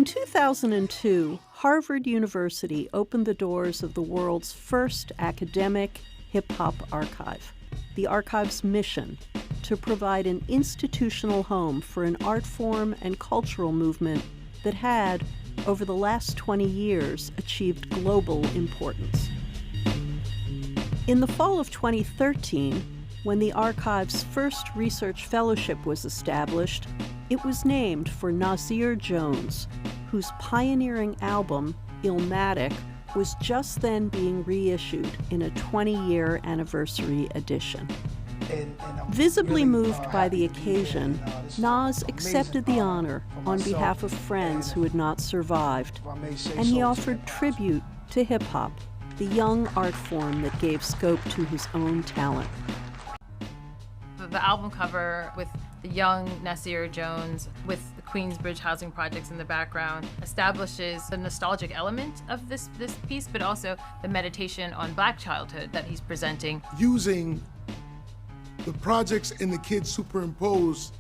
In 2002, Harvard University opened the doors of the world's first academic hip-hop archive. The archive's mission: to provide an institutional home for an art form and cultural movement that had, over the last 20 years, achieved global importance. In the fall of 2013, when the archive's first research fellowship was established, it was named for Nasir Jones, whose pioneering album, Illmatic, was just then being reissued in a 20-year anniversary edition. Visibly moved by the occasion, Nas accepted the honor on behalf of friends who had not survived, and he offered tribute to hip-hop, the young art form that gave scope to his own talent. The album cover with the young Nasir Jones with the Queensbridge housing projects in the background establishes the nostalgic element of this piece, but also the meditation on Black childhood that he's presenting. Using the projects and the kids superimposed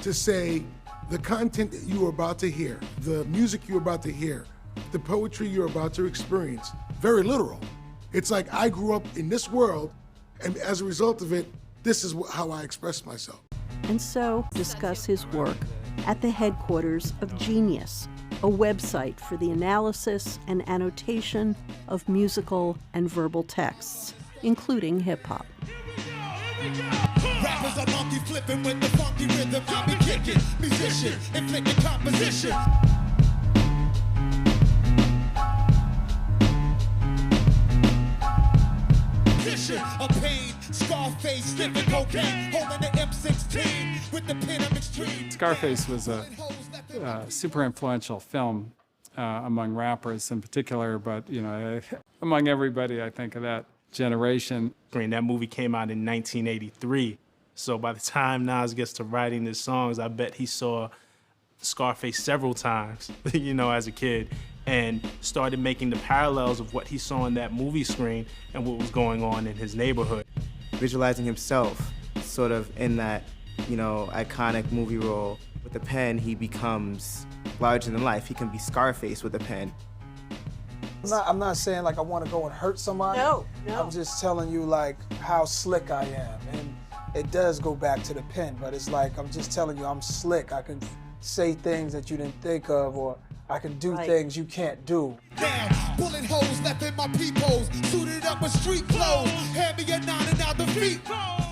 to say the content that you are about to hear, the music you're about to hear, the poetry you're about to experience, very literal. It's like I grew up in this world, and as a result of it, this is how I express myself. And so discuss his work at the headquarters of Genius, a website for the analysis and annotation of musical and verbal texts, including hip-hop. Rappers are monkey flipping with the funky rhythm. I be kicking, musician, inflicting composition. A pain, Scarface, sniffing cocaine, holding the M16 with the pen of extreme. Scarface was a super influential film among rappers in particular, but among everybody, I think, of that generation. That movie came out in 1983, so by the time Nas gets to writing his songs, I bet he saw Scarface several times, as a kid, and started making the parallels of what he saw on that movie screen and what was going on in his neighborhood. Visualizing himself sort of in that, iconic movie role. With the pen, he becomes larger than life. He can be Scarface with a pen. I'm not saying like I want to go and hurt somebody. No. I'm just telling you like how slick I am. And it does go back to the pen, but it's like I'm just telling you I'm slick. I can say things that you didn't think of, or I can do things you can't do. Damn, bullet holes left in my peepholes, suited up with street clothes, hand me a 9 and out the feet.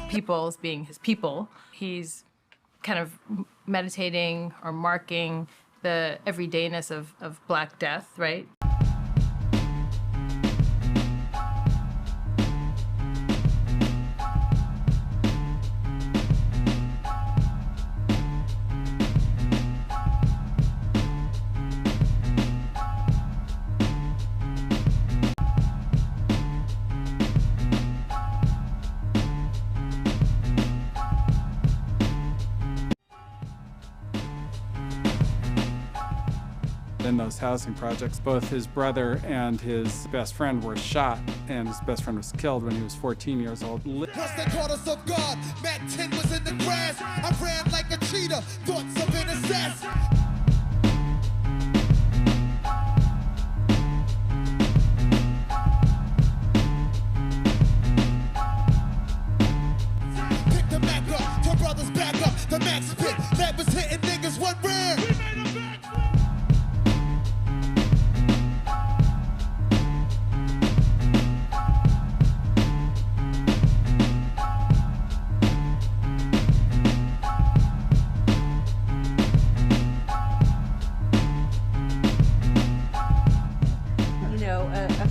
Peoples being his people, he's kind of meditating or marking the everydayness of Black death, right? In those housing projects, both his brother and his best friend were shot, and his best friend was killed when he was 14 years old. Once they caught us off guard, Mac 10 was in the grass. I ran like a cheetah, thoughts of an assassin. Pick the Mac up, your brothers back up, the Mac's pit, that was hitting niggas one round.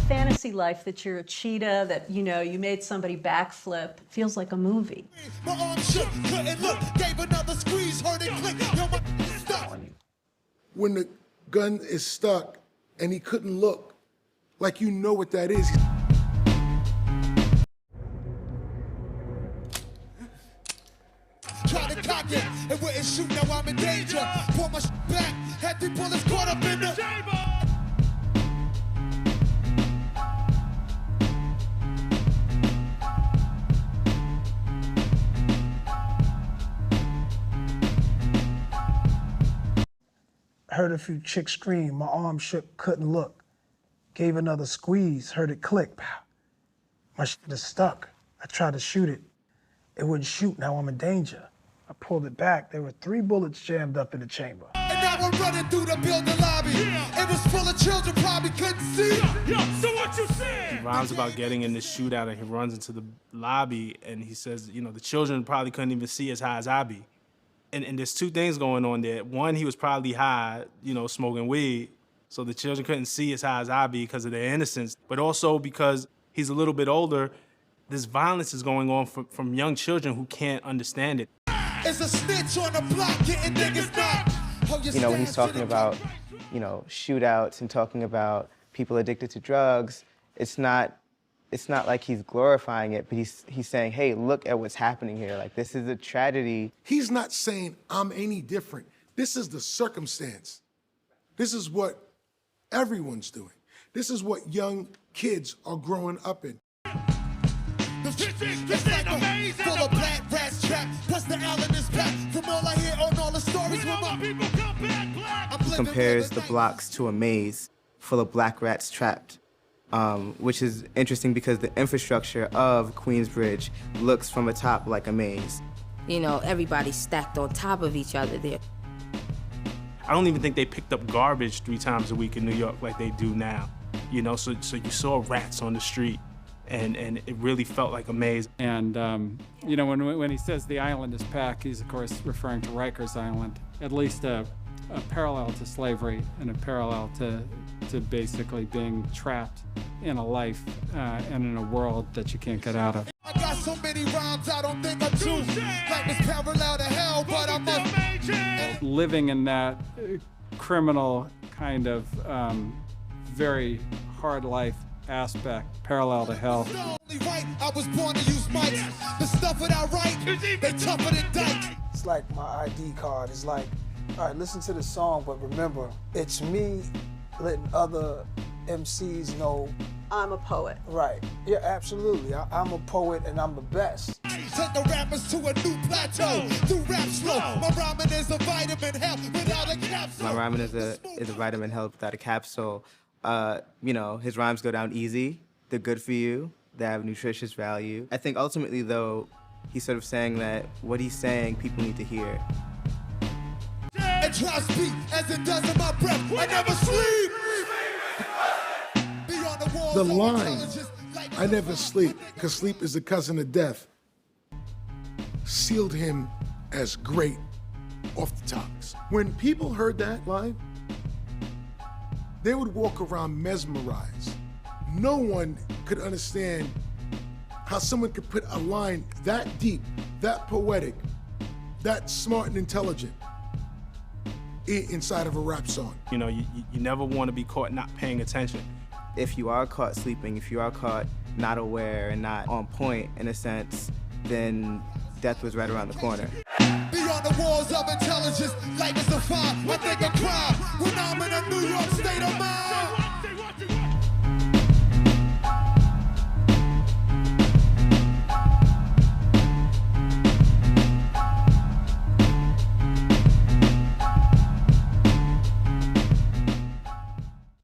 Fantasy life that you're a cheetah, that you made somebody backflip, feels like a movie. My arm shook, couldn't look, gave another squeeze, heard it click. When the gun is stuck and he couldn't look, like what that is. Try to cock it, it wouldn't shoot, now I'm in danger. Pull my back, had 3 bullets caught up in the chamber. Heard a few chicks scream, my arm shook, couldn't look. Gave another squeeze, heard it click, pow. My shit is stuck. I tried to shoot it. It wouldn't shoot, now I'm in danger. I pulled it back, there were 3 bullets jammed up in the chamber. And now I'm running through the building lobby. It was full of children, probably couldn't see. Yo, so what you said? He rhymes about getting in this shootout and he runs into the lobby and he says, you know, the children probably couldn't even see as high as I be. And there's 2 things going on there. One, he was probably high, you know, smoking weed, so the children couldn't see as high as I be because of their innocence. But also because he's a little bit older, this violence is going on from young children who can't understand it. It's a snitch on the block, getting niggas knocked. You know, when he's talking about, you know, shootouts and talking about people addicted to drugs, it's not like he's glorifying it, but he's saying, hey, look at what's happening here. Like, this is a tragedy. He's not saying I'm any different. This is the circumstance. This is what everyone's doing. This is what young kids are growing up in. It's like a full of black rats trapped. Plus the island is packed. From all I hear on all the stories, when my people come back black. He compares the blocks to a maze full of black rats trapped, which is interesting because the infrastructure of Queensbridge looks from atop like a maze. You know, everybody's stacked on top of each other there. I don't even think they picked up garbage 3 times a week in New York like they do now. You know, so you saw rats on the street. And it really felt like a maze. And, you know, when he says the island is packed, he's, of course, referring to Rikers Island, at least a parallel to slavery and a parallel to basically being trapped in a life and in a world that you can't get out of. I got so many rhymes I don't think I'm true. Like it's parallel to hell, but I'm a... Living in that criminal kind of very hard life aspect, parallel to hell. I was born to use mics. The stuff that I write, they tougher than dike. It's like my ID card. It's like, all right, listen to the song, but remember, it's me letting other MCs know I'm a poet. Right. Yeah, absolutely. I'm a poet and I'm the best. Take the rappers to a new plateau. Through rap slow. My rhyming is a vitamin hell without a capsule. My rhyming is a vitamin hell without a capsule. You know, his rhymes go down easy. They're good for you. They have nutritious value. I think ultimately, though, he's sort of saying that what he's saying, people need to hear. It tries to speak as it does in my breath. I never sleep. The line, I never sleep, because sleep is the cousin of death, sealed him as great off the tops. When people heard that line, they would walk around mesmerized. No one could understand how someone could put a line that deep, that poetic, that smart and intelligent inside of a rap song. You know, you never want to be caught not paying attention. If you are caught sleeping, if you are caught not aware and not on point, in a sense, then death was right around the corner. Beyond the walls of intelligence, life is a fire. I think a crime when I'm in a New York state of mind.